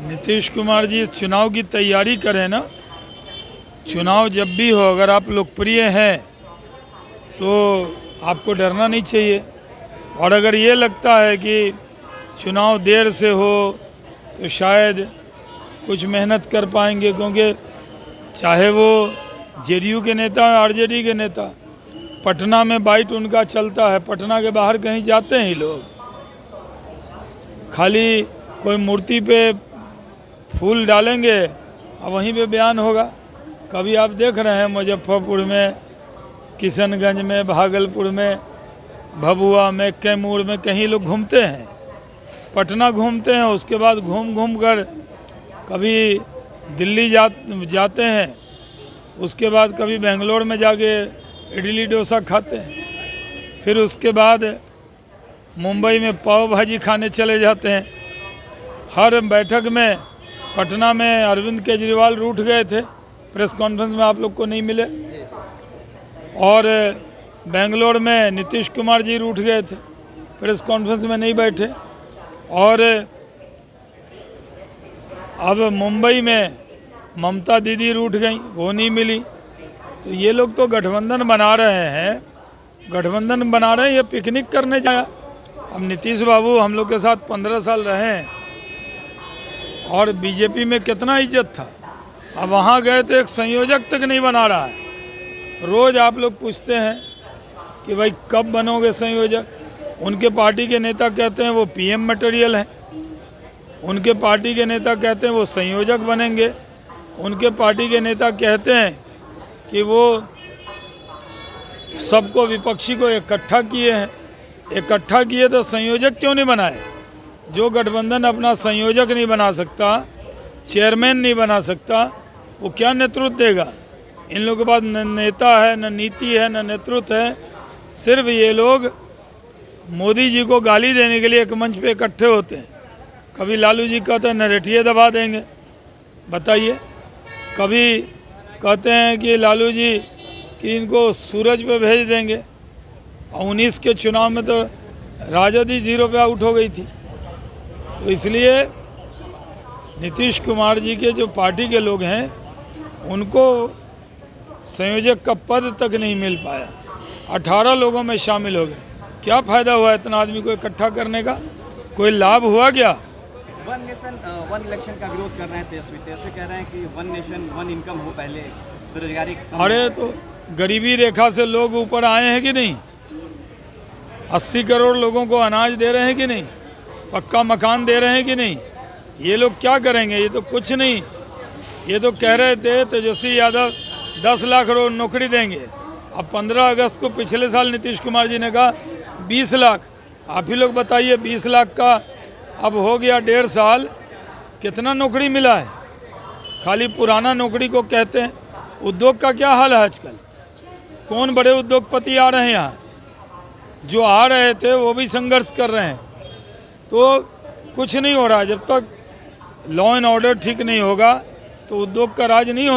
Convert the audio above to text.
नीतीश कुमार जी चुनाव की तैयारी करें ना। चुनाव जब भी हो, अगर आप लोकप्रिय हैं तो आपको डरना नहीं चाहिए। और अगर ये लगता है कि चुनाव देर से हो तो शायद कुछ मेहनत कर पाएंगे, क्योंकि चाहे वो जेडीयू के नेता हैं, आरजेडी के नेता, पटना में बाइट उनका चलता है। पटना के बाहर कहीं जाते हैं ही लोग, खाली कोई मूर्ति पे फूल डालेंगे और वहीं पे बयान होगा। कभी आप देख रहे हैं मुजफ्फरपुर में, किशनगंज में, भागलपुर में, भभुआ में, कैमूर में कहीं लोग घूमते हैं, पटना घूमते हैं, उसके बाद घूम घूम कर कभी दिल्ली जाते हैं, उसके बाद कभी बेंगलोर में जाके इडली डोसा खाते हैं, फिर उसके बाद मुंबई में पाव भाजी खाने चले जाते हैं। हर बैठक में पटना में अरविंद केजरीवाल रूठ गए थे, प्रेस कॉन्फ्रेंस में आप लोग को नहीं मिले, और बेंगलोर में नीतीश कुमार जी रूठ गए थे, प्रेस कॉन्फ्रेंस में नहीं बैठे, और अब मुंबई में ममता दीदी रूठ गई, वो नहीं मिली। तो ये लोग तो गठबंधन बना रहे हैं, गठबंधन बना रहे हैं, ये पिकनिक करने जाया। अब नीतीश बाबू हम लोग के साथ 15 साल रहे हैं और बीजेपी में कितना इज्जत था, अब वहाँ गए तो एक संयोजक तक नहीं बना रहा है। रोज़ आप लोग पूछते हैं कि भाई कब बनोगे संयोजक। उनके पार्टी के नेता कहते हैं वो पीएम मटेरियल हैं, उनके पार्टी के नेता कहते हैं वो संयोजक बनेंगे, उनके पार्टी के नेता कहते हैं कि वो सबको, विपक्षी को इकट्ठा किए हैं। इकट्ठा किए तो संयोजक क्यों नहीं बनाए? जो गठबंधन अपना संयोजक नहीं बना सकता, चेयरमैन नहीं बना सकता, वो क्या नेतृत्व देगा? इन लोगों के पास न नेता है, न नीति है, न नेतृत्व है। सिर्फ ये लोग मोदी जी को गाली देने के लिए एक मंच पे इकट्ठे होते हैं। कभी लालू जी कहते हैं नरेटिए दबा देंगे, बताइए। कभी कहते हैं कि लालू जी कि इनको सूरज पे भेज देंगे, और 19 के चुनाव में तो राजद ही 0 पे आउट हो गई थी। तो इसलिए नीतीश कुमार जी के जो पार्टी के लोग हैं उनको संयोजक का पद तक नहीं मिल पाया, 18 लोगों में शामिल हो गए। क्या फ़ायदा हुआ इतना आदमी को इकट्ठा करने का? कोई लाभ हुआ क्या? वन नेशन वन इलेक्शन का विरोध कर रहे हैं तेजस्वी कह रहे हैं कि वन नेशन वन इनकम हो पहले, बेरोजगारी। अरे तो गरीबी रेखा से लोग ऊपर आए हैं कि नहीं? 80 करोड़ लोगों को अनाज दे रहे हैं कि नहीं? पक्का मकान दे रहे हैं कि नहीं? ये लोग क्या करेंगे? ये तो कुछ नहीं। ये तो कह रहे थे तेजस्वी यादव 10 लाख नौकरी देंगे। अब 15 अगस्त को पिछले साल नीतीश कुमार जी ने कहा 20 लाख। आप ही लोग बताइए, 20 लाख का अब हो गया 1.5 साल, कितना नौकरी मिला है? खाली पुराना नौकरी को कहते हैं। उद्योग का क्या हाल है आजकल? कौन बड़े उद्योगपति आ रहे हैं यहाँ? जो आ रहे थे वो भी संघर्ष कर रहे हैं। तो कुछ नहीं हो रहा। जब तक लॉ एंड ऑर्डर ठीक नहीं होगा तो उद्योग का राज नहीं हो